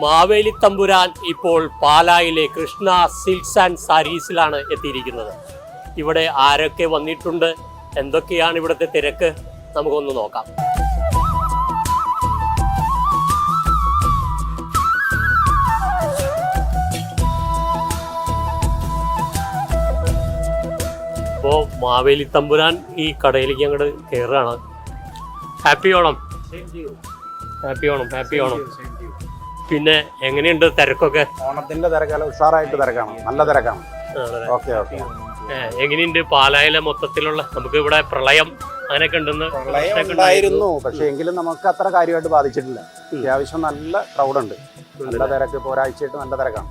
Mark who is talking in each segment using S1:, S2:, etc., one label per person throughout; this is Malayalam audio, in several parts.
S1: മാവേലി തമ്പുരാൻ ഇപ്പോൾ പാലായിലെ കൃഷ്ണ സിൽക്സ് ആൻഡ് സാരീസിലാണ് എത്തിയിരിക്കുന്നത്. ഇവിടെ ആരൊക്കെ വന്നിട്ടുണ്ട്, എന്തൊക്കെയാണ് ഇവിടുത്തെ തിരക്ക്, നമുക്കൊന്ന് നോക്കാം. അപ്പോൾ മാവേലി തമ്പുരാൻ ഈ കടയിലേക്ക് അങ്ങോട്ട് കയറുകയാണ്. Happy Onam. Happy Onam. Happy Onam. പിന്നെ എങ്ങനെയുണ്ട് തിരക്കൊക്കെ?
S2: ഓണത്തിന്റെ തിരക്കല്ല, ഉഷാറായിട്ട് തിരക്കാണ്, നല്ല തിരക്കാണ്. Okay okay.
S1: എങ്ങനെയുണ്ട് പാലായിലെ മൊത്തത്തിലുള്ള? നമുക്ക് ഇവിടെ പ്രളയം അങ്ങനെയൊക്കെ ഉണ്ടെന്ന്
S2: ഉണ്ടായിരുന്നു, പക്ഷെ എങ്കിലും നമുക്ക് അത്ര കാര്യമായിട്ട് ബാധിച്ചിട്ടില്ല. അത്യാവശ്യം നല്ല ക്രൗഡ് ഉണ്ട്, നല്ല തിരക്ക്. ഇപ്പോൾ ഒരാഴ്ചയായിട്ട് നല്ല തിരക്കാണ്.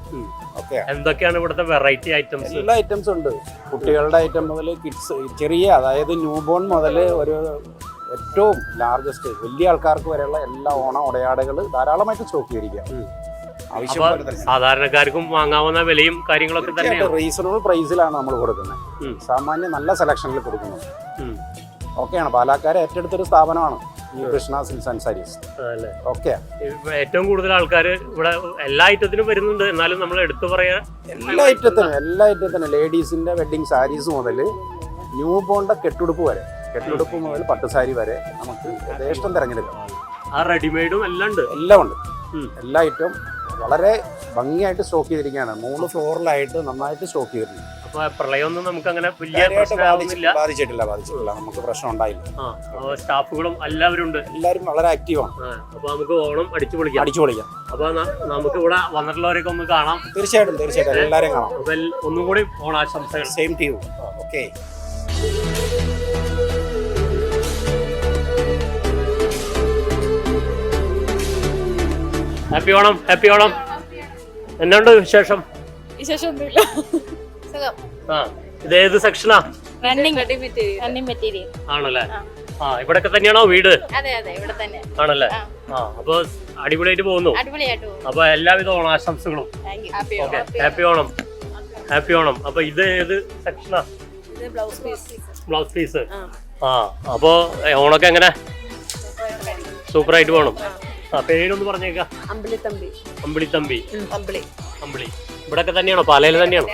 S2: ഓക്കെ.
S1: എന്തൊക്കെയാണ് ഇവിടുത്തെ വെറൈറ്റി ഐറ്റംസ്?
S2: എല്ലാ ഐറ്റംസും ഉണ്ട്. കുട്ടികളുടെ ഐറ്റം മുതൽ കിഡ്സ്, ചെറിയ അതായത് ന്യൂ ബോൺ മുതൽ ഒരു ഏറ്റവും ലാർജസ്റ്റ് വലിയ ആൾക്കാർക്ക് വരെയുള്ള എല്ലാ ഓണ ഉടയാടകൾ ധാരാളമായിട്ട് സ്റ്റോക്ക് ചെയ്തിരിക്കുക.
S1: സാധാരണക്കാർക്കും വാങ്ങാവുന്ന വിലയും കാര്യങ്ങളൊക്കെ തന്നെ
S2: റീസണബിൾ പ്രൈസിലാണ് നമ്മൾ കൊടുക്കുന്നത്. സാമാന്യം നല്ല സെലക്ഷനിൽ കൊടുക്കുന്നത്. ഓക്കെയാണ്. പാലക്കാരെ ഏറ്റെടുത്തൊരു സ്ഥാപനമാണ് ഈ Krishna silks and sarees. Okay.
S1: ഏറ്റവും കൂടുതൽ ആൾക്കാർ ഇവിടെ എല്ലാ ഐറ്റത്തിനും വരുന്നുണ്ട്. എന്നാലും നമ്മൾ എടുത്തു പറയാ
S2: എല്ലാ ഐറ്റത്തിനും ലേഡീസിന്റെ വെഡിങ് സാരീസ് മുതൽ ന്യൂ ബോണിന്റെ കെട്ടുടുപ്പ് വരെ, കെട്ടുടുപ്പ് മുതൽ പട്ടുസാരി വരെ നമുക്ക് യഥേഷ്ടം തിരഞ്ഞെടുക്കാം.
S1: ആ റെഡിമെയ്ഡും എല്ലാം ഉണ്ട്.
S2: എല്ലാം ഉണ്ട്. എല്ലാ ഐറ്റവും വളരെ ഭംഗിയായിട്ട് സ്റ്റോക്ക് ചെയ്തിരിക്കുകയാണ്. 3 ഫ്ലോറിലായിട്ട് നന്നായിട്ട് സ്റ്റോക്ക് ചെയ്തിട്ടുണ്ട്.
S1: അപ്പൊ പ്രളയമൊന്നും നമുക്ക് അങ്ങനെ
S2: ബാധിച്ചിട്ടില്ല. നമുക്ക് പ്രശ്നം ഉണ്ടായില്ല.
S1: സ്റ്റാഫുകളും എല്ലാവരും ഉണ്ട്.
S2: എല്ലാവരും വളരെ ആക്റ്റീവാണ്.
S1: അപ്പൊ നമുക്ക് ഓണം അടിച്ചു പൊളിക്കാം. അപ്പൊ നമുക്ക് ഇവിടെ വന്നിട്ടുള്ളവരൊക്കെ ഒന്ന് കാണാം.
S2: തീർച്ചയായിട്ടും എല്ലാവരെയും കാണാം.
S1: അപ്പൊ ഒന്നും കൂടി ഓണാശംസകൾ.
S2: Same to you. Okay.
S1: Happy Onam. Happy Onam. എന്തുണ്ട് വിശേഷം?
S3: വിശേഷമൊന്നുമില്ല.
S1: ഇതേത് സെക്ഷനാ? ആണല്ലേ? ഇവിടൊക്കെ തന്നെയാണോ വീട്? ആണല്ലേ? അപ്പൊ അടിപൊളിയായിട്ട് പോകുന്നു. അപ്പൊ എല്ലാവിധ ഓണാശംസകളും. ഹാപ്പി ഓണം. ഹാപ്പി ഓണം. അപ്പൊ ഇത് ഏത് സെക്ഷനാ? Blouse piece. അപ്പൊ ഓണൊക്കെ എങ്ങനെ? സൂപ്പറായിട്ട് പോകണം. പേരൊന്ന് പറഞ്ഞേക്കാം. അമ്പിളിത്തമ്പി. ഇവിടൊക്കെ തന്നെയാണോ? പാലയിൽ തന്നെയാണോ?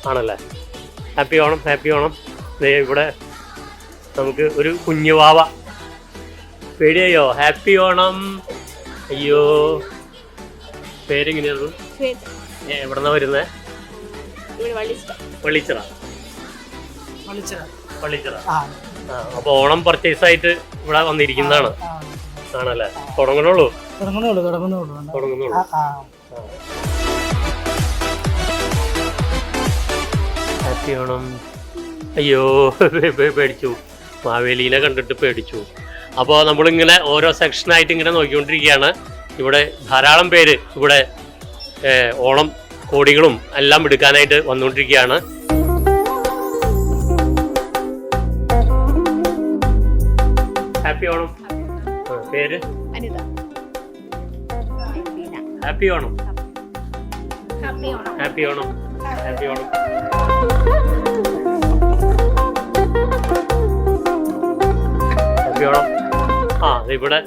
S1: ആണല്ലേ? ഹാപ്പി ഓണം. ഹാപ്പി ഓണം. ഇവിടെ നമുക്ക് ഒരു കുഞ്ഞുവാവ. പേടിയോ? ഹാപ്പി ഓണം. അയ്യോ, പേരെങ്ങനെയായിരുന്നു? എവിടെന്നാ വരുന്നേ? വള്ളിച്ചിറ. അപ്പൊ ഓണം പർച്ചേസ് ആയിട്ട് ഇവിടെ വന്നിരിക്കുന്നതാണ്. ആണല്ലേ? തുടങ്ങുന്നുള്ളൂ. ഹാപ്പി ഓണം. അയ്യോ, പേടിച്ചു. മാവേലീനെ കണ്ടിട്ട് പേടിച്ചു. അപ്പോൾ നമ്മളിങ്ങനെ ഓരോ സെക്ഷനായിട്ട് ഇങ്ങനെ നോക്കിക്കൊണ്ടിരിക്കുകയാണ്. ഇവിടെ ധാരാളം പേര് ഇവിടെ ഓണം കോടികളും എല്ലാം എടുക്കാനായിട്ട് വന്നുകൊണ്ടിരിക്കുകയാണ്. ഹാപ്പി ഓണം. പേര്? Anitha. Happy Onam. Happy Onam. Happy Onam. Happy Onam. Happy Onam. ഇവിടെ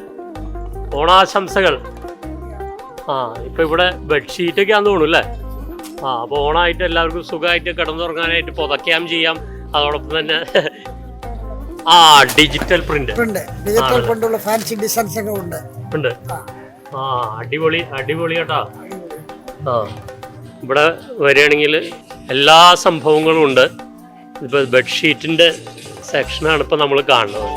S1: ഓണാശംസകൾ. ഇപ്പൊ ഇവിടെ ബെഡ്ഷീറ്റൊക്കെ ആണെന്ന് തോന്നുന്നു അല്ലേ? അപ്പൊ ഓണമായിട്ട് എല്ലാവർക്കും സുഖമായിട്ട് കിടന്നുറങ്ങാനായിട്ട് പുതയ്ക്കാം ചെയ്യാം. അതോടൊപ്പം തന്നെ ഡിജിറ്റൽ പ്രിന്റ്
S4: ഫാൻസി ഡിസൈൻസ് ഒക്കെ ഉണ്ട്.
S1: അടിപൊളി കേട്ടോ. ഇവിടെ വരികയാണെങ്കിൽ എല്ലാ സംഭവങ്ങളും ഉണ്ട്. ഇപ്പൊ ബെഡ്ഷീറ്റിന്റെ സെക്ഷനാണ് ഇപ്പൊ നമ്മൾ കാണുന്നത്.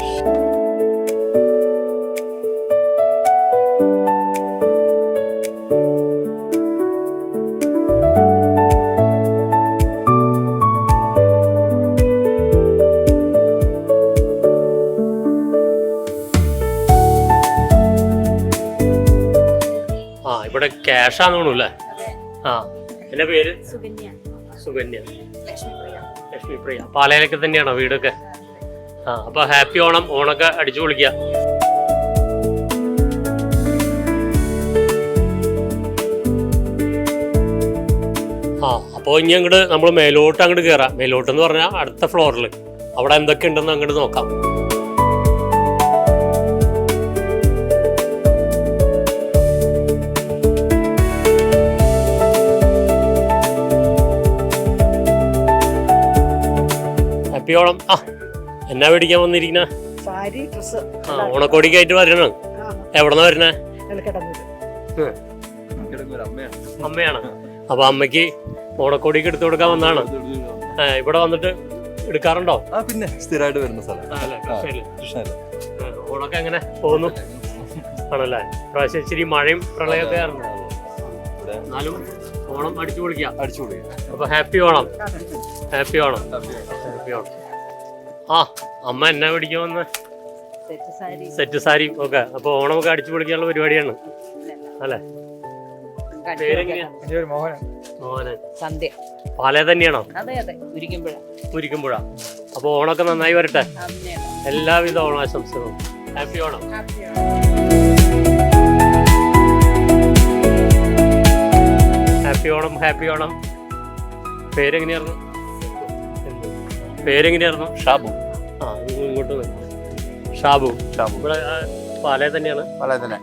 S1: ഇവിടെ ക്യാഷ് ആണെന്ന് തോന്നുന്നു അല്ലേ? എന്റെ പേര് സുകന്യ. ലക്ഷ്മിപ്രിയ. പാലയിലൊക്കെ തന്നെയാണോ വീടൊക്കെ? അപ്പൊ ഹാപ്പി ഓണം. ഓണൊക്കെ അടിച്ചു പൊളിക്കുക. അപ്പോൾ ഇനി അങ്ങോട്ട് നമ്മൾ മേലോട്ട് അങ്ങോട്ട് കയറാം. മേലോട്ടെന്ന് പറഞ്ഞാൽ അടുത്ത ഫ്ലോറിൽ അവിടെ എന്തൊക്കെ ഉണ്ടെന്ന് അങ്ങോട്ട് നോക്കാം. ഹാപ്പി ഓണം. ആ എന്നാ മേടിക്കാൻ വന്നിരിക്കുന്ന?
S4: സാരി ഡ്രസ്
S1: ആ ഓണക്കോടിക്കായിട്ട് വരണം. എവിടെന്നാ വരണേ? അമ്മയാണ്. അപ്പൊ അമ്മയ്ക്ക് ഓണക്കോടിക്ക് എടുത്തു കൊടുക്കാൻ വന്നാണ്. ഇവിടെ വന്നിട്ട് എടുക്കാറുണ്ടോ?
S3: പിന്നെ സ്ഥിരമായിട്ട് വരുന്ന സ്ഥലം.
S1: ഓണൊക്കെ എങ്ങനെ പോകുന്നു? ആണല്ലേ. പ്രാവശ്യം ഇച്ചിരി മഴയും പ്രളയമൊക്കെ ആയിരുന്നു. എന്നാലും ഓണം അടിച്ചു പൊളിക്കാം. അപ്പൊ happy Onam. Happy Onam. Happy Onam. ആ അമ്മ എന്നാ മേടിക്കാൻ വന്ന്? സെറ്റ് സാരി ഒക്കെ. അപ്പൊ ഓണമൊക്കെ അടിച്ചു പൊളിക്കാനുള്ള പരിപാടിയാണ് അല്ലേ? പേരെങ്ങനെയാ? മോഹനൻ.
S5: സന്ധ്യ.
S1: പാലേ തന്നെയാണോ?
S5: അതെ അതെ,
S1: ഉരിക്കുമ്പുഴ. അപ്പൊ ഓണൊക്കെ നന്നായി വരട്ടെ. എല്ലാവിധ ഓണാശംസകളും. Happy Onam. Happy Onam. Happy Onam. പേരെങ്ങനെയായിരുന്നു? പേരെങ്ങനെയായിരുന്നു?
S3: ഷാബു.
S1: ആ ഇങ്ങോട്ട് ഷാബു. ഇവിടെ പാലേ തന്നെയാണ്.
S2: വളരെ തന്നെ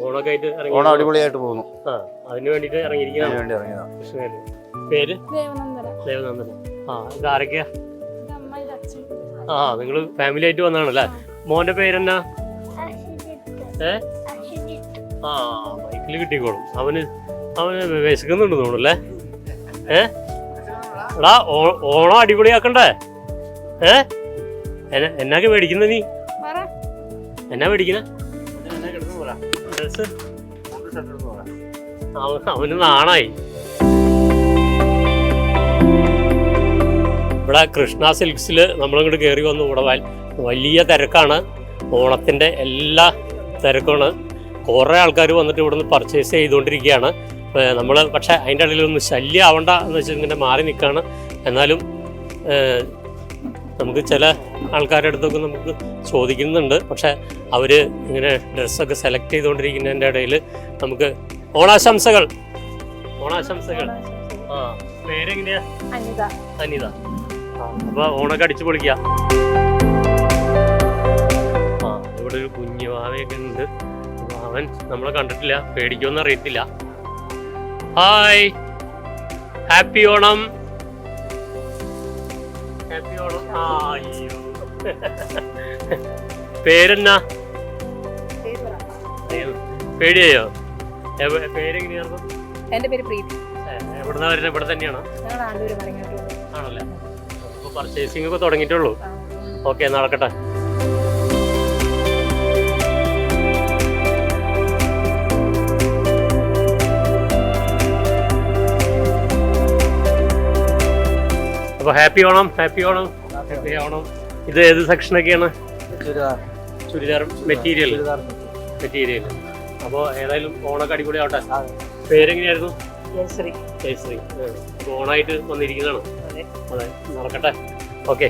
S1: ഓണൊക്കെ ആയിട്ട് ഇറങ്ങി.
S2: ഓണം അടിപൊളിയായിട്ട് പോകുന്നു.
S1: ആ അതിന് വേണ്ടിട്ട് ഇറങ്ങിയിരിക്കുന്നതാണ്. പേര് ദേവനന്ദന. ആ ഇത് ആരൊക്കെയാ? ആ നിങ്ങള് ഫാമിലി ആയിട്ട് വന്നാണല്ലേ? മോന്റെ പേരെന്നാ? ആ ബൈക്കിൽ കിട്ടിക്കോളും. അവന് വിശക്കുന്നുണ്ട് തോന്നുന്നല്ലേ? എടാ ഓണം അടിപൊളിയാക്കണ്ടേ? എന്നൊക്കെ മേടിക്കുന്ന നീ? എന്നാ മേടിക്കുന്ന? അവന് നാണായി. ഇവിടെ കൃഷ്ണ സിൽക്സിൽ നമ്മളിങ്ങോട്ട് കയറി വന്ന് ഇവിടെ വലിയ തിരക്കാണ്. ഓണത്തിൻ്റെ എല്ലാ തിരക്കാണ്. കുറേ ആൾക്കാർ വന്നിട്ട് ഇവിടെ നിന്ന് പർച്ചേസ് ചെയ്തുകൊണ്ടിരിക്കുകയാണ്. നമ്മൾ പക്ഷേ അതിൻ്റെ ഇടയിലൊന്ന് ശല്യം ആവണ്ട എന്ന് വെച്ചാൽ ഇങ്ങനെ മാറി നിൽക്കുകയാണ്. എന്നാലും നമുക്ക് ചില ആൾക്കാരുടെ അടുത്തൊക്കെ നമുക്ക് ചോദിക്കുന്നുണ്ട്. പക്ഷേ അവർ ഇങ്ങനെ ഡ്രസ്സൊക്കെ സെലക്ട് ചെയ്തുകൊണ്ടിരിക്കുന്നതിൻ്റെ ഇടയിൽ നമുക്ക് ഓണാശംസകൾ. ഓണാശംസകൾ. ആ പേരെങ്ങനെയാ? അനിത. ആ അപ്പോൾ ഓണൊക്കെ അടിച്ചു പൊളിക്കാം. ആ ഇവിടെ ഒരു കുഞ്ഞു വാവയൊക്കെ ഉണ്ട്. അവൻ നമ്മളെ കണ്ടിട്ടില്ല, പേടിക്കുമെന്ന് അറിയത്തില്ല. Hi, happy Onam. Happy Onam. അയ്യോ പേരെന്നാ? പേടിയോ? പേരെങ്ങനെയായിരുന്നു?
S5: എന്റെ പേര് പ്രീതി.
S1: എവിടുന്നാ വരുന്നത്? ഇവിടെ തന്നെയാണോ? ആണല്ലേ. അപ്പൊ പർച്ചേസിംഗ് ഒക്കെ തുടങ്ങിയിട്ടുള്ളൂ. ഓക്കെ നടക്കട്ടെ. അപ്പൊ happy Onam. Happy Onam. Happy Onam. ഇത് ഏത് സെക്ഷനൊക്കെയാണ്? ചുരിദാർ മെറ്റീരിയൽ. അപ്പോൾ ഏതായാലും ഓണൊക്കെ അടിപൊളി ആവട്ടെ. പേരെങ്ങനെയായിരുന്നു? ജയശ്രീ. അപ്പോൾ ഓണായിട്ട് വന്നിരിക്കുന്നതാണ്. അതെ നടക്കട്ടെ. ഓക്കെ.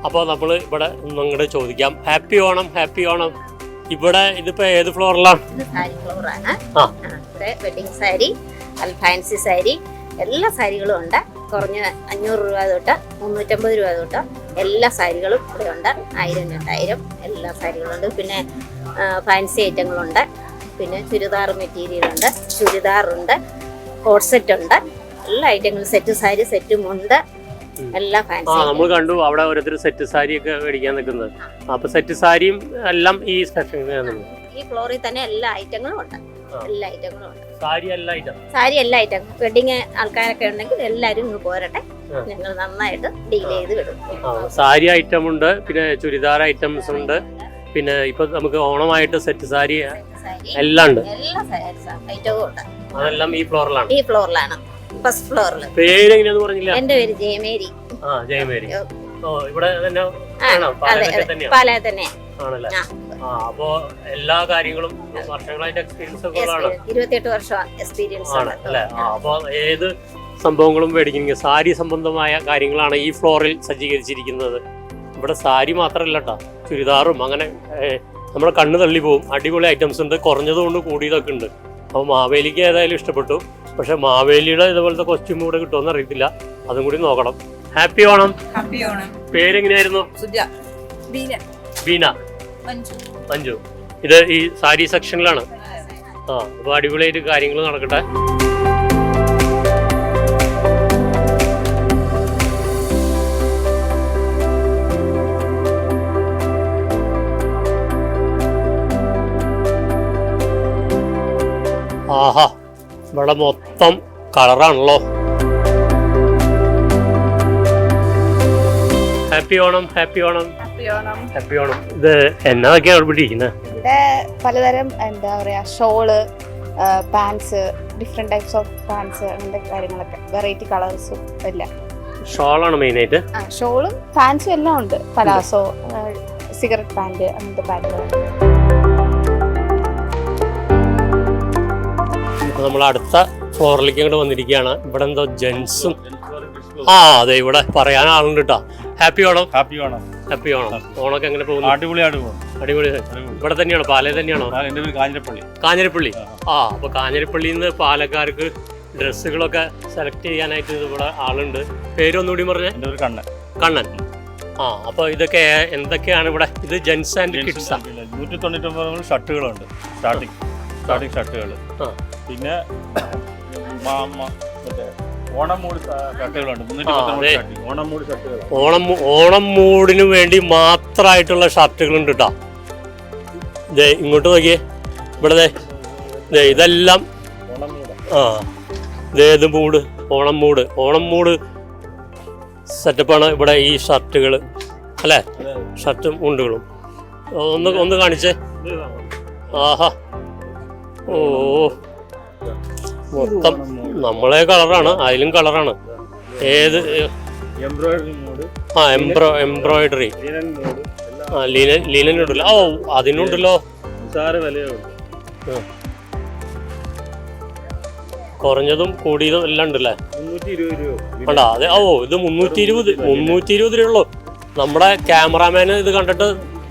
S1: അപ്പോൾ നമ്മൾ ഇവിടെ നിങ്ങളുടെ ചോദിക്കാം. ഹാപ്പി ഓണം. ഹാപ്പി ഓണം. ഇവിടെ ഇതിപ്പോ ഏത് ഫ്ലോറിലാണ്?
S6: സാരി ഫ്ലോറാണ്. വെഡിങ് സാരി, ഫാൻസി സാരി, എല്ലാ സാരികളും ഉണ്ട്. കുറഞ്ഞ 500 രൂപ തൊട്ട് 350 രൂപ തൊട്ട് എല്ലാ സാരികളും ഇവിടെ ഉണ്ട്. 1000, 2000 എല്ലാ സാരികളും ഉണ്ട്. പിന്നെ ഫാൻസി ഐറ്റങ്ങളുണ്ട്. പിന്നെ ചുരിദാർ മെറ്റീരിയൽ ഉണ്ട്, ചുരിദാറുണ്ട്, കോട്ട് സെറ്റ് ഉണ്ട്. എല്ലാ ഐറ്റങ്ങളും സെറ്റ് സാരി, സെറ്റും ഉണ്ട്. എല്ലാ ഫാൻസി.
S1: നമ്മൾ കണ്ടു അവിടെ ഓരോരുത്തർ സെറ്റ് സാരി ഒക്കെ മേടിക്കാൻ നിൽക്കുന്നത്. അപ്പൊ സെറ്റ് സാരിയും എല്ലാം ഈ
S6: ഈ ഫ്ലോറിൽ തന്നെ എല്ലാ ഐറ്റങ്ങളും ഉണ്ട്. എല്ലാ ഐറ്റങ്ങളും ഉണ്ട്.
S1: സാരി എല്ലാ ഐറ്റം.
S6: വെഡിങ് ആൾക്കാരൊക്കെ ഉണ്ടെങ്കിൽ എല്ലാരും ഇങ്ങ് പോരട്ടെ. ഞങ്ങൾ നന്നായിട്ട് ഡീൽ ചെയ്ത് വിടും.
S1: സാരി ഐറ്റം ഉണ്ട്, പിന്നെ ചുരിദാർ ഐറ്റംസ് ഉണ്ട്, പിന്നെ ഇപ്പൊ നമുക്ക് ഓണമായിട്ട് സെറ്റ് സാരി എല്ലാം ഉണ്ട്.
S6: എല്ലാ ഐറ്റവും ഉണ്ട്.
S1: അതെല്ലാം ഈ ഫ്ലോറിലാണ്.
S6: ഈ ഫ്ലോറിലാണ്, ഫസ്റ്റ് ഫ്ലോറിൽ.
S1: പേരെങ്ങനെയാന്ന് പറഞ്ഞില്ല?
S6: എന്റെ പേര് ജയമേരി.
S1: ജയമേരി. ഇവിടെ തന്നെ
S6: പാലാ തന്നെ
S1: ആണല്ലേ? അപ്പോ എല്ലാ കാര്യങ്ങളും വർഷങ്ങളായിട്ട് എക്സ്പീരിയൻസ് ഒക്കെ ഉള്ളതാണ്.
S6: 28 വർഷം എക്സ്പീരിയൻസ്
S1: ആണ് അല്ലേ? അപ്പൊ ഏത് സംഭവങ്ങളും മേടിക്കുന്ന സാരി സംബന്ധമായ കാര്യങ്ങളാണ് ഈ ഫ്ലോറിൽ സജ്ജീകരിച്ചിരിക്കുന്നത്. ഇവിടെ സാരി മാത്രമല്ല കേട്ടോ, ചുരിദാറും അങ്ങനെ നമ്മുടെ കണ്ണ് തള്ളി പോകും. അടിപൊളി ഐറ്റംസ് ഉണ്ട്, കുറഞ്ഞതുകൊണ്ട് കൂടിയതൊക്കെ ഉണ്ട്. അപ്പോൾ മാവേലിക്ക് ഏതായാലും ഇഷ്ടപ്പെട്ടു. പക്ഷെ മാവേലിയുടെ ഇതുപോലത്തെ കോസ്റ്റ്യൂം കൂടെ കിട്ടുമെന്ന് അറിയത്തില്ല, അതും കൂടി നോക്കണം. ഹാപ്പി ഓണം. പേരെങ്ങനെയായിരുന്നു?
S5: ബീന.
S1: ബീന. മഞ്ജു. ഇത് ഈ സാരി സെക്ഷനിലാണ്. ആ, അപ്പോൾ അടിപൊളിയായിട്ട് കാര്യങ്ങൾ നടക്കട്ടെ. ആഹാ, ഇവിടെ മൊത്തം കളറാണല്ലോ. Happy Onam, happy Onam, happy Onam. ഇത് എന്നതൊക്കെയാണ് ഇവിടെ ഇരിക്കുന്നത്?
S5: ഇവിടെ പലതരം എന്താ പറയാ shawl, pants, different types of pants, അങ്ങനത്തെ കാര്യങ്ങളൊക്കെ വെറൈറ്റി കളേഴ്സും എല്ലാം.
S1: ഷോളാണ് മെയിനായിട്ട്.
S5: ഷോളും പാൻസും എല്ലാം ഉണ്ട്. പലാസോ, സിഗരറ്റ് പാൻറ്, അങ്ങനത്തെ പാൻറ്റുകൾ.
S1: നമ്മൾ അടുത്ത ഫ്ലോറിലേക്ക് അങ്ങോട്ട് വന്നിരിക്കുകയാണ്. ഇവിടെ എന്തോ ജെൻസും. ആ, അതെ, ഇവിടെ പറയാൻ ആളുണ്ട് കേട്ടോ. Happy Onam,
S7: happy Onam.
S1: Happy Onam. ഓണൊക്കെ എങ്ങനെ പോകുന്നു?
S7: അടിപൊളിയായിട്ട് പോകും.
S1: അടിപൊളി. ഇവിടെ തന്നെയാണോ, പാലയിൽ തന്നെയാണോ?
S7: എൻ്റെ പേര് കാഞ്ഞിരപ്പള്ളി.
S1: കാഞ്ഞിരപ്പള്ളി. ആ, അപ്പൊ കാഞ്ഞിരപ്പള്ളിയിൽ നിന്ന് പാലക്കാർക്ക് ഡ്രസ്സുകളൊക്കെ സെലക്ട് ചെയ്യാനായിട്ട് ഇവിടെ ആളുണ്ട്. പേരൊന്നുകൂടി പറഞ്ഞേ?
S7: എൻ്റെ പേര് കണ്ണൻ.
S1: കണ്ണൻ. ആ, അപ്പൊ ഇതൊക്കെ എന്തൊക്കെയാണ് ഇവിടെ? ഇത് ജെൻസ് ആൻഡ് കിഡ്സ്.
S7: 199 ഷർട്ടുകളുണ്ട്. സ്റ്റാർട്ടിങ് ഷർട്ടുകൾ. പിന്നെ മറ്റേ ഓണം മൂഡ് ഷർട്ടുകളുണ്ട്. 319 ഓണം മൂഡ് ഷർട്ടുകൾ.
S1: ഓണം മൂഡിന് വേണ്ടി മാത്രമായിട്ടുള്ള ഷർട്ടുകളുണ്ട് കേട്ടോ. ദേ ഇങ്ങോട്ട് നോക്കിയേ, ഇവിടെ ദേ ഇതെല്ലാം. ആ, ഇത് മൂഡ്, ഓണം മൂഡ് സെറ്റപ്പാണ് ഇവിടെ ഈ ഷർട്ടുകൾ അല്ലേ? ഷർട്ടും മുണ്ടുകളും ഒന്ന് കാണിച്ചേ. ആഹാ, ഓ, മൊത്തം നമ്മളെ കളറാണ്, അതിലും കളറാണ്. ഏത് എംബ്രോയിഡറി. ആ, ലീനൻ ഉണ്ടല്ലോ. ഓ, അതിനുണ്ടല്ലോ. കുറഞ്ഞതും കൂടിയതും എല്ലാം ഉണ്ടല്ലേ?
S7: 320
S1: കണ്ടാ? അതെ. ഓ, ഇത് 320 രൂപയുള്ളൂ. നമ്മുടെ ക്യാമറാമാന് ഇത് കണ്ടിട്ട്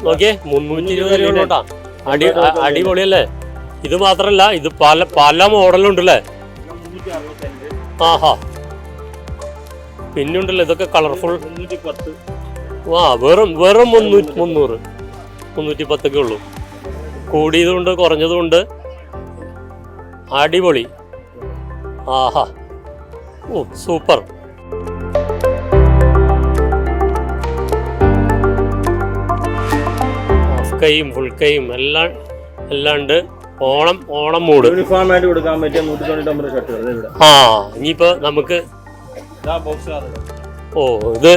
S1: നോക്കിയേ, 320 രൂപ. അടിപൊളിയല്ലേ? ഇത് മാത്രല്ല, ഇത് പല മോഡലുണ്ടല്ലേ? ആഹാ, പിന്നുണ്ടല്ലോ ഇതൊക്കെ കളർഫുൾ. ആ, വെറും 300 310 ഉള്ളൂ. കൂടിയതുണ്ട്, കുറഞ്ഞതുണ്ട്. അടിപൊളി. ആഹാ, ഓ, സൂപ്പർ. ഹാഫ് കൈയും ഫുൾ കൈയും എല്ലാം ഉണ്ട്. ഓണം മൂഡ്
S7: യൂണിഫോം ആയിട്ട് കൊടുക്കാൻ പറ്റിയ 199 ഷർട്ടുകൾ ഇവിടെ.
S1: ആ, ഇനിയിപ്പോ നമുക്ക് ഓ, ഇത്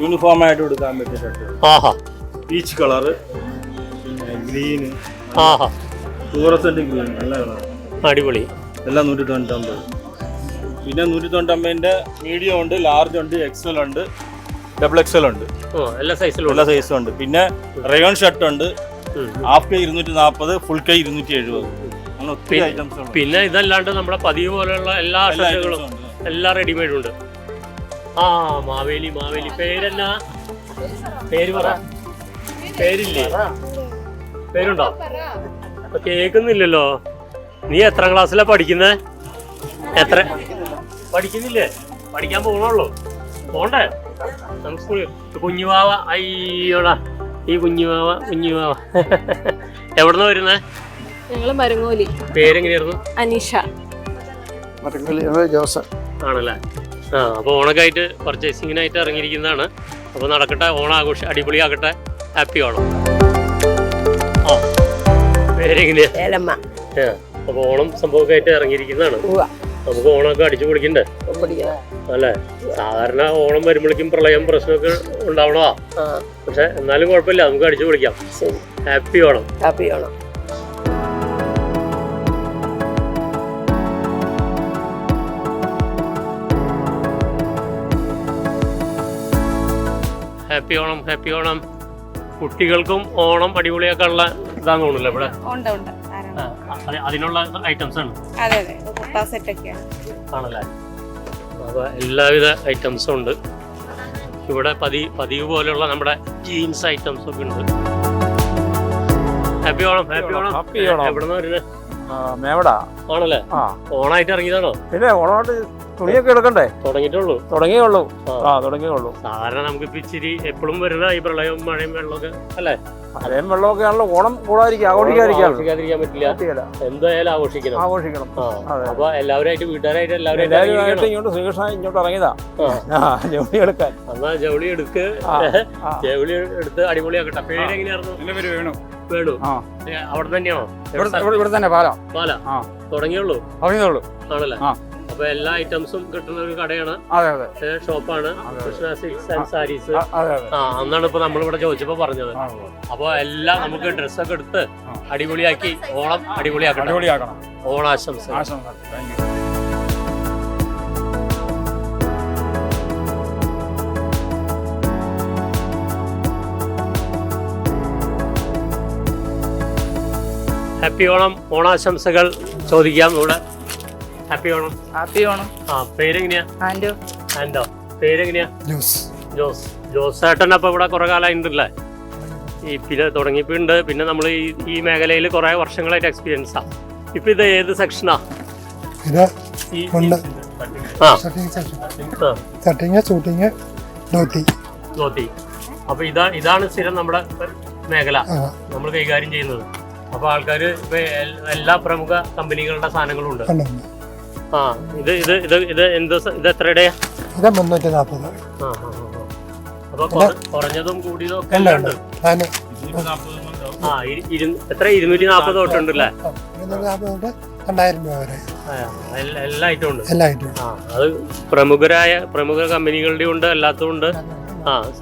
S7: യൂണിഫോം ആയിട്ട് കൊടുക്കാൻ പറ്റിയ ഷർട്ടുകൾ.
S1: ആഹാ,
S7: പീച്ച് കളറ്, പിന്നെ ഗ്രീന്,
S1: ആഹാ,
S7: ഫ്ലൂറസെന്റ് ഗ്രീൻ, നല്ല കളർ.
S1: അടിപൊളി.
S7: എല്ലാം 199. പിന്നെ 199ന്റെ മീഡിയം ഉണ്ട്, ലാർജ് ഉണ്ട്, എക്സൽ ഉണ്ട്, ഡബിൾ എക്സൽ ഉണ്ട്.
S1: എല്ലാ സൈസിലും
S7: ഉണ്ട്. പിന്നെ റയോൺ ഷർട്ട് ഉണ്ട്. ഹാഫ് കൈ 240, ഫുൾ കൈ 270. അങ്ങനെ ഒത്തിരി ഐറ്റംസ് ഉണ്ട്.
S1: പിന്നെ ഇതല്ലാണ്ട് നമ്മുടെ പതിവ് പോലെയുള്ള എല്ലാ ഷർട്ടുകളും എല്ലാം റെഡിമെയ്ഡ് ഉണ്ട്. ആ, മാവേലി. പേരെന്നാ? പേര് പറ. പേരില്ലേ? പേരുണ്ടോ? കേൾക്കുന്നില്ലല്ലോ. നീ എത്ര ക്ലാസ്സിലാ പഠിക്കുന്നേ? എത്ര പഠിക്കുന്നില്ലേ? പഠിക്കാൻ പോകണുള്ളൂ. പോണ്ടേ? നമുക്ക് സ്കൂളിൽ കുഞ്ഞുവാവ. അയ്യോടാ, ഈ കുഞ്ഞുവാവ. എവിടുന്നാ വരുന്നേ?
S5: ഞങ്ങള് മരങ്ങോലി.
S1: പേരെങ്ങനെയായിരുന്നു?
S5: അനീഷ.
S4: ജോസഫ്.
S1: ആണല്ലേ? ആ, അപ്പോൾ ഓണക്കായിട്ട് പർച്ചേസിങ്ങിനായിട്ട് ഇറങ്ങിയിരിക്കുന്നതാണ്. അപ്പോൾ നടക്കട്ടെ, ഓണാഘോഷം അടിപൊളിയാകട്ടെ. ഹാപ്പി ഓണം. ആ, പേരെങ്ങനെയാ?
S8: ഏലമ്മ.
S1: അപ്പോൾ ഓണം സംഭവമൊക്കെ ആയിട്ട് ഇറങ്ങിയിരിക്കുന്നതാണ്. നമുക്ക് ഓണമൊക്കെ അടിച്ചു പൊളിക്കണ്ടേ അല്ലേ? സാധാരണ ഓണം വരുമ്പോഴേക്കും പ്രളയം പ്രശ്നമൊക്കെ ഉണ്ടാവണോ? പക്ഷെ എന്നാലും കുഴപ്പമില്ല, നമുക്ക് അടിച്ചു പൊളിക്കാം. Happy Onam.
S8: Happy Onam.
S1: Happy Onam, happy Onam. കുട്ടികൾക്കും ഓണം അടിപൊളിയാക്കാനുള്ള ഇതാന്ന് തോന്നുന്നില്ല ഇവിടെ? അതിനുള്ള ഐറ്റംസ് ആണ്. ആണല്ലേ? അപ്പൊ എല്ലാവിധ ഐറ്റംസും ഉണ്ട് ഇവിടെ. പതിവ് പോലെയുള്ള നമ്മുടെ ജീൻസ് ഐറ്റംസ് ഒക്കെ ഉണ്ട്. Happy Onam, happy Onam.
S2: Happy Onam.
S1: എവിടെന്നാ വരുന്നത്?
S2: മേവട.
S1: ആണല്ലേ? ഓണായിട്ട് ഇറങ്ങിയതാണോ?
S2: പിന്നെ ഓണമായിട്ട് തുണിയൊക്കെ എടുക്കണ്ടേ?
S1: തുടങ്ങിയിട്ടുള്ളൂ.
S2: തുടങ്ങിയുള്ളൂ. തുടങ്ങിയുള്ളൂ.
S1: സാധാരണ നമുക്കിപ്പോ ഇച്ചിരി എപ്പോഴും വരുന്ന ഈ പ്രളയവും മഴയും വെള്ളമൊക്കെ അല്ലേ?
S2: മഴയും വെള്ളമൊക്കെ ആണല്ലോ. ഓണം കൂടാതിരിക്കുക,
S1: ആഘോഷിക്കാതിരിക്കാൻ പറ്റില്ല. എന്തായാലും ആഘോഷിക്കണം. അപ്പൊ എല്ലാവരുമായിട്ട് വീട്ടുകാരായിട്ട് എല്ലാവരും
S2: ഇങ്ങോട്ട് ശ്രീകൃഷ്ണ ഇങ്ങോട്ട് ഇറങ്ങിയതാ ജൗളി എടുക്കാൻ.
S1: എന്നാ ജൗളി എടുത്ത് അടിപൊളിയാക്കട്ടെ. പേരെങ്ങനെയായിരുന്നു?
S2: വേണു.
S1: വേണു. അവിടെ തന്നെയാണോ?
S2: ഇവിടെ തന്നെ പാല
S1: തുടങ്ങിയുള്ളൂ. ആണല്ലേ? അപ്പൊ എല്ലാ ഐറ്റംസും കിട്ടുന്ന ഒരു കടയാണ്, ഷോപ്പാണ് കൃഷ്ണ സിൽക്സ് ആൻഡ് സാരീസ്. അന്നാണ് ഇപ്പൊ നമ്മളിവിടെ ചോദിച്ചപ്പോ പറഞ്ഞത്. അപ്പൊ എല്ലാം നമുക്ക് ഡ്രസ്സൊക്കെ എടുത്ത് അടിപൊളിയാക്കി ഓണം അടിപൊളിയാക്കണം. ഓണാശംസ. ഹാപ്പി ഓണം. ഓണാശംസകൾ ചോദിക്കാം ഇവിടെ. ഹാപ്പി ഓണം. പേരെങ്ങനെയാ? ആൻഡോ. പേരെങ്ങനെയാ? ജോസ് ചേട്ടൻ. അപ്പൊ ഇവിടെ കുറെ കാലമായിട്ടുണ്ടല്ലേ ഈ പിന്നെ തുടങ്ങിയിട്ടുണ്ട്. പിന്നെ നമ്മൾ ഈ മേഖലയിൽ കുറെ വർഷങ്ങളായിട്ട് എക്സ്പീരിയൻസാ. ഇപ്പൊ ഇത് ഏത് സെക്ഷനാ? ധോത്തി. അപ്പൊ ഇതാണ് സ്ഥിരം നമ്മുടെ മേഖല നമ്മൾ കൈകാര്യം ചെയ്യുന്നത്. അപ്പൊ ആൾക്കാര് ഇപ്പൊ എല്ലാ പ്രമുഖ കമ്പനികളുടെ സാധനങ്ങളും ഉണ്ട്. ഇത് എത്രയുടെയാ?
S4: 340.
S1: അപ്പൊ കുറഞ്ഞതും കൂടിയതും ഒക്കെ ഉണ്ട്. എത്ര? 240 തൊട്ടുണ്ടല്ലേ?
S4: 2000 രൂപ വരെ
S1: എല്ലാ ഐറ്റവും ഉണ്ട്. അത് പ്രമുഖ കമ്പനികളുടെ ഉണ്ട്, അല്ലാത്തതും ഉണ്ട്.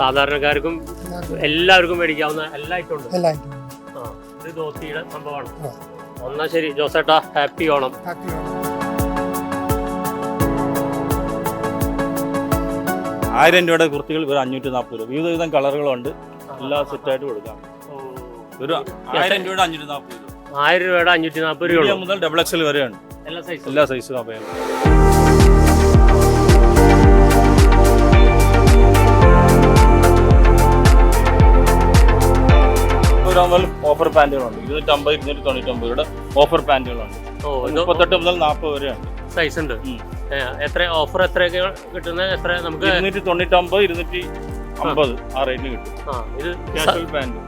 S1: സാധാരണക്കാർക്കും എല്ലാവർക്കും മേടിക്കാവുന്ന എല്ലാ ഐറ്റവും ഉണ്ട്. ഇത് ധോത്തിയുടെ സംഭവമാണ്. എന്നാ ശരി ജോസേട്ടാ, ഹാപ്പി ഓണം.
S7: 1000 രൂപയുടെ കുർത്തികൾ വെറും 540 രൂപ. വിവിധ വിധം കളറുകളുണ്ട്. എല്ലാം സെറ്റായിട്ട് കൊടുക്കാം. ഒരു 1000 രൂപയുടെ 540 രൂപ.
S1: 1000 രൂപയുടെ 540 രൂപ
S7: മുതൽ XXL വരെയാണ്. എല്ലാ സൈസും അവൈലബിൾ. ഓഫർ പാന്റുകളുണ്ട്. 250, 299 രൂപയുടെ ഓഫർ പാന്റുകളുണ്ട്. 38 മുതൽ 40 വരെയാണ്
S1: സൈസ് ഉണ്ട്. എത്ര ഓഫർ എത്രയൊക്കെ കിട്ടുന്നത്? എത്ര നമുക്ക്?
S7: 299, 250 ആ റേറ്റിന് കിട്ടും.
S1: ഇത്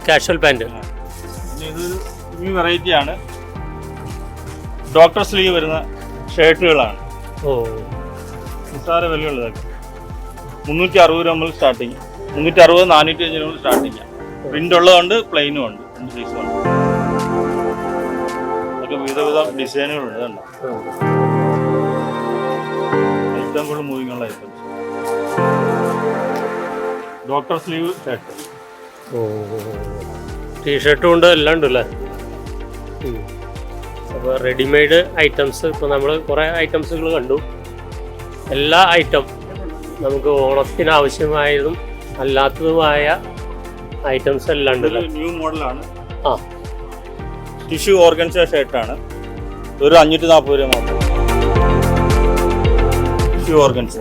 S7: കാഷ്വൽ പാന്റ്. ഇതൊരു ന്യൂ വെറൈറ്റി ആണ്. ഡോക്ടർ സ്ലീവ് വരുന്ന ഷർട്ടുകളാണ്. നിസ്സാര വിലയുള്ളതൊക്കെ. 360 രൂപ മുതൽ സ്റ്റാർട്ടിങ്. 360, 405 മുതൽ സ്റ്റാർട്ടിങ്. പ്രിന്റ് ഉള്ളതുണ്ട്, പ്ലെയിനും ഉണ്ട്. 2 സൈസും ഉണ്ട്. അതൊക്കെ വിവിധ ഡിസൈനുകളുണ്ട്. ഇതുണ്ട് ഏറ്റവും കൂടുതൽ മൂവിങ് ഉള്ള ഐറ്റംസ്. Doctor sleeve shirt.
S1: ടീഷർട്ടും ഉണ്ട്, എല്ലാം ഉണ്ട് അല്ലേ? അപ്പോൾ റെഡിമെയ്ഡ് ഐറ്റംസ് ഇപ്പോൾ നമ്മൾ കുറേ ഐറ്റംസുകൾ കണ്ടു. എല്ലാ ഐറ്റം നമുക്ക് ഓണത്തിന് ആവശ്യമായതും അല്ലാത്തതുമായ ഐറ്റംസ് എല്ലാം ഉണ്ട്.
S7: ന്യൂ മോഡലാണ്. ടിഷ്യൂ ഓർഗൻസ ഷർട്ടാണ്. ഒരു 540 രൂപ മാത്രം. ടിഷ്യൂ ഓർഗൻസ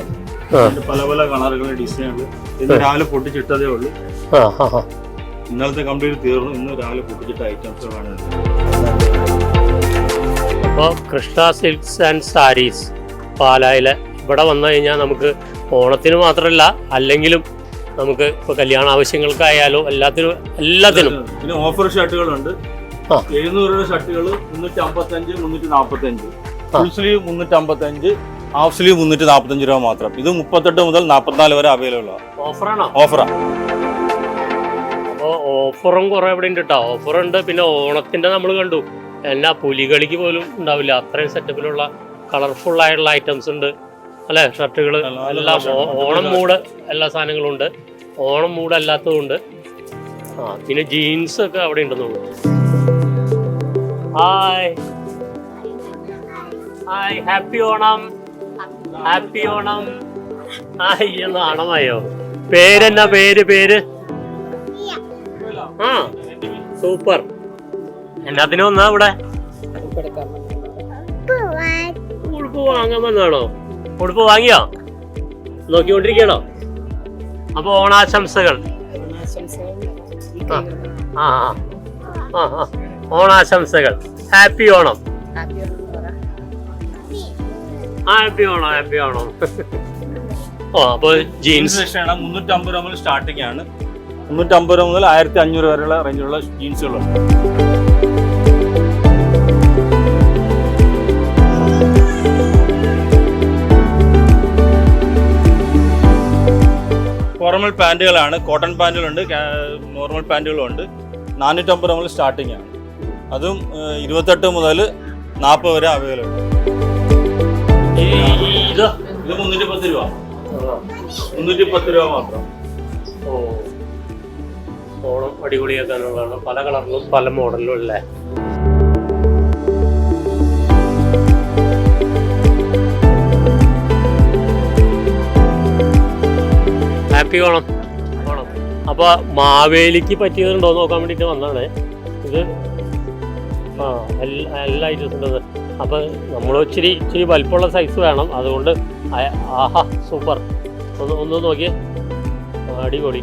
S7: പല പല കളറുകൾ, ഡിസൈനുകൾ. ഇന്ന് രാവിലെ പൊട്ടിച്ചിട്ടതേ ഉള്ളൂ. ഇന്നലത്തെ കംപ്ലീറ്റ് തീർന്നു. ഇന്ന് രാവിലെ പൊട്ടിച്ചിട്ട ഐറ്റംസുകളാണ്.
S1: അപ്പോൾ കൃഷ്ണ സിൽക്സ് ആൻഡ് സാരീസ് പാലായിലെ ഇവിടെ വന്നു കഴിഞ്ഞാൽ നമുക്ക് ഓണത്തിന് മാത്രമല്ല അല്ലെങ്കിലും നമുക്ക് ഇപ്പോൾ കല്യാണ ആവശ്യങ്ങൾക്കായാലും എല്ലാത്തിനും
S7: പിന്നെ ഓഫർ ഷർട്ടുകളുണ്ട്. 700 രൂപയുടെ ഷർട്ടുകൾ 355, 345. ഫുൾ സ്ലീവ് 355, ഹാഫ് സ്ലീവ് 345 രൂപ മാത്രം. ഇത് 38 മുതൽ 44 വരെ അവൈലബിൾ ആണ്.
S1: ഓഫറാണോ?
S7: ഓഫറാണ്.
S1: അപ്പോൾ ഓഫറും കുറേ ഇവിടെ ഉണ്ട് കേട്ടോ. ഓഫറുണ്ട്. പിന്നെ ഓണത്തിൻ്റെ നമ്മൾ കണ്ടു എന്നാ പുലികളിക്ക് പോലും ഉണ്ടാവില്ല അത്രയും സെറ്റപ്പിലുള്ള കളർഫുൾ ആയിട്ടുള്ള ഐറ്റംസ് ഉണ്ട് അല്ലേ? ഷർട്ടുകൾ എല്ലാം ഓണം മൂഡ് എല്ലാ സാധനങ്ങളും ഉണ്ട്. ഓണം മൂഡ് അല്ലാത്തതുണ്ട്. പിന്നെ ജീൻസ് ഒക്കെ അവിടെ ഉണ്ടെന്നുള്ളൂ. Hi hi, happy Onam. Happy Onam. Hi എന്ന് ആണമായോ? പേരെന്നാ? പേര് സൂപ്പർ. എന്നാത്തിനും ഒന്നാ ഇവിടെ? ഉടുപ്പ് വാങ്ങാൻ വന്നാണോ? ഉടുപ്പ് വാങ്ങിയോ? നോക്കിക്കൊണ്ടിരിക്കണോ? അപ്പൊ ഓണാശംസകൾ. ഓണാശംസകൾ. Happy Onam. Happy Onam, happy Onam. ഓ അപ്പോൾ ജീൻസ്
S7: സെക്ഷനാണ് 350 രൂപ മുതൽ സ്റ്റാർട്ടിംഗ് ആണ്. 350 രൂപ മുതൽ 1500 വരെയുള്ള റേഞ്ചിലുള്ള ജീൻസുകളുണ്ട്. ഫോർമൽ പാൻറ്റുകളാണ്. കോട്ടൺ പാൻറ്റുകളുണ്ട്, നോർമൽ പാൻറ്റുകളുണ്ട്. 450 രൂപ മുതൽ സ്റ്റാർട്ടിംഗ് ആണ്. അതും 28 മുതൽ 40 വരെ അവൈലബിൾ.
S1: ഇത്
S7: ഇത് 310 രൂപ. 310 രൂപ മാത്രം.
S1: ഓ, ഓണം അടിപൊളിയാക്കാനുള്ളതാണ്. പല കളറിലും പല മോഡലിലും അല്ലേ. ഹാപ്പി ഓണം. ഓണം. അപ്പോൾ മാവേലിക്ക് പറ്റിയതുണ്ടോ എന്ന് നോക്കാൻ വേണ്ടിയിട്ട് വന്നതാണ് ഇത്. ആ, എല്ലാ ഐറ്റംസും ഉണ്ട്. അപ്പം നമ്മൾ ഇച്ചിരി വലിപ്പമുള്ള സൈസ് വേണം. അതുകൊണ്ട് ആഹാ സൂപ്പർ. ഒന്ന് നോക്കിയേ, അടിപൊളി.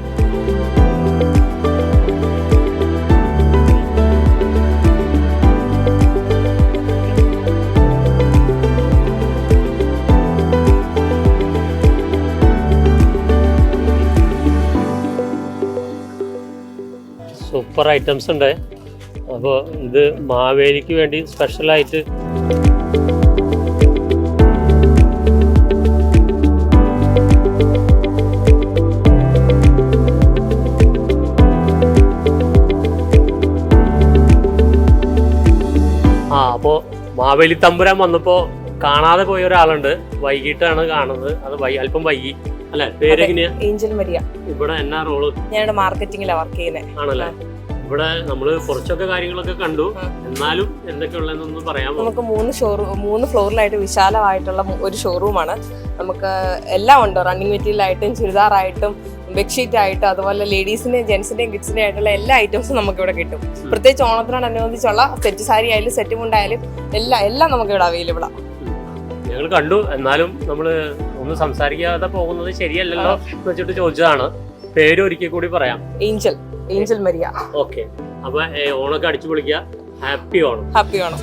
S1: സൂപ്പർ ഐറ്റംസ് ഉണ്ട്. അപ്പോൾ ഇത് മാവേലിക്ക് വേണ്ടി സ്പെഷ്യലായിട്ട് അപ്പോൾ മാവേലി തമ്പുരാൻ വന്നപ്പോൾ കാണാതെ പോയ ഒരാളുണ്ട്. വൈകിട്ടാണ് കാണുന്നത്. അത് അല്പം വൈകി അല്ലെ. പേരെങ്ങനെയാ?
S8: Angel Maria.
S1: ഇവിടെ എന്നാ റോള്?
S8: ഞാൻ മാർക്കറ്റിംഗിലാണ് വർക്ക് ചെയ്യുന്നത്.
S1: ആണല്ലേ. ഇവിടെ നമ്മള് കുറച്ചൊക്കെ കാര്യങ്ങളൊക്കെ കണ്ടു. എന്നാലും എന്തൊക്കെയുള്ളതെന്നൊന്ന് പറയാമോ?
S8: നമുക്ക് 3 ഫ്ലോറിലായിട്ട് വിശാലമായിട്ടുള്ള ഒരു ഷോറൂമാണ്. നമുക്ക് എല്ലാം ഉണ്ട്. റണ്ണിങ് മെറ്റീരിയൽ ആയിട്ടും ചുരിദാറായിട്ടും ബെഡ്ഷീറ്റ് ആയിട്ടും അതുപോലെ ലേഡീസിന്റെയും ജെന്റ്സിന്റെയും കിഡ്സിന്റെയും ആയിട്ടുള്ള എല്ലാ ഐറ്റംസും നമുക്ക് ഇവിടെ കിട്ടും. പ്രത്യേകിച്ച് ഓണത്തിനോടനുബന്ധിച്ചുള്ള സെറ്റ് സാരി ആയാലും സെറ്റ് മുണ്ടായാലും എല്ലാം നമുക്ക് ഇവിടെ അവൈലബിൾ ആണ്.
S1: ഞങ്ങൾ കണ്ടു. എന്നാലും നമ്മള് ഒന്ന് സംസാരിക്കാതെ പോകുന്നത് ശരിയല്ലല്ലോ എന്ന് വെച്ചിട്ട് ചോദിച്ചതാണ്. പേര് ഒരിക്കൽ കൂടി പറയാം.
S8: Angel Maria.
S1: ഓക്കെ. അപ്പൊ ഓണൊക്കെ അടിച്ചു പൊളിക്കുക. ഹാപ്പി ഓണം.
S8: ഹാപ്പി ഓണം.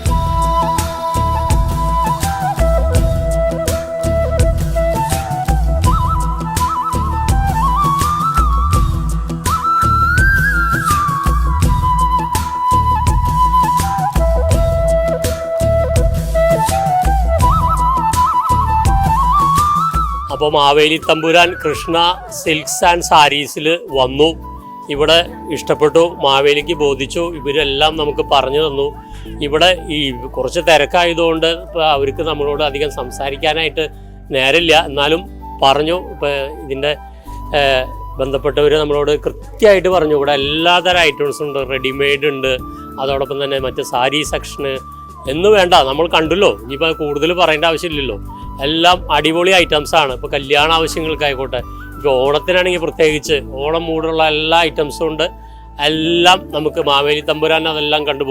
S1: അപ്പോൾ മാവേലി തമ്പുരാൻ കൃഷ്ണ സിൽക്സ് ആൻഡ് സാരീസിൽ വന്നു. ഇവിടെ ഇഷ്ടപ്പെട്ടു, മാവേലിക്ക് ബോധിച്ചു. ഇവരെല്ലാം നമുക്ക് പറഞ്ഞു തന്നു. ഇവിടെ ഈ കുറച്ച് തിരക്കായതുകൊണ്ട് ഇപ്പോൾ അവർക്ക് നമ്മളോട് അധികം സംസാരിക്കാനായിട്ട് നേരമില്ല. എന്നാലും പറഞ്ഞു. ഇപ്പോൾ ഇതിൻ്റെ ബന്ധപ്പെട്ടവർ നമ്മളോട് കൃത്യമായിട്ട് പറഞ്ഞു. ഇവിടെ എല്ലാതരം ഐറ്റംസും ഉണ്ട്. റെഡിമെയ്ഡ് ഉണ്ട്, അതോടൊപ്പം തന്നെ മറ്റ് സാരി സെക്ഷന് എന്ന് വേണ്ട, നമ്മൾ കണ്ടല്ലോ. ഇനിയിപ്പോൾ കൂടുതൽ പറയേണ്ട ആവശ്യമില്ലല്ലോ. എല്ലാം അടിപൊളി ഐറ്റംസാണ്. ഇപ്പോൾ കല്യാണ ആവശ്യങ്ങൾക്കായിക്കോട്ടെ, ഇപ്പോൾ ഓണത്തിനാണെങ്കിൽ പ്രത്യേകിച്ച് ഓണം മൂടുള്ള എല്ലാ ഐറ്റംസും ഉണ്ട്. എല്ലാം നമുക്ക് മാവേലി തമ്പുരാൻ അതെല്ലാം കണ്ട്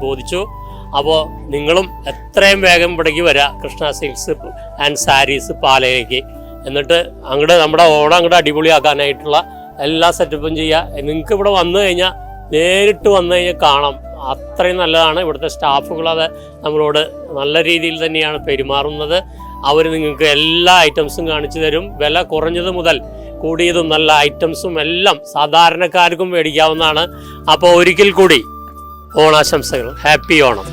S1: ബോധിച്ചു. അപ്പോൾ നിങ്ങളും എത്രയും വേഗം ഇവിടേക്ക് വരാം, കൃഷ്ണ സിൽക്സ് ആൻഡ് സാരീസ് പാലയിലേക്ക്. എന്നിട്ട് അങ്ങോട്ട് നമ്മുടെ ഓണം അങ്ങോട്ട് അടിപൊളിയാക്കാനായിട്ടുള്ള എല്ലാ സെറ്റപ്പും ചെയ്യുക. നിങ്ങൾക്ക് ഇവിടെ വന്നു കഴിഞ്ഞാൽ നേരിട്ട് വന്നു കഴിഞ്ഞാൽ കാണാം. അത്രയും നല്ലതാണ്. ഇവിടുത്തെ സ്റ്റാഫുകൾ അത് നമ്മളോട് നല്ല രീതിയിൽ തന്നെയാണ് പെരുമാറുന്നത്. അവർ നിങ്ങൾക്ക് എല്ലാ ഐറ്റംസും കാണിച്ചു തരും. വില കുറഞ്ഞത് മുതൽ കൂടിയതും നല്ല ഐറ്റംസും എല്ലാം സാധാരണക്കാർക്കും മേടിക്കാവുന്നതാണ്. അപ്പോൾ ഒരിക്കൽ കൂടി ഓണാശംസകൾ. ഹാപ്പി ഓണം.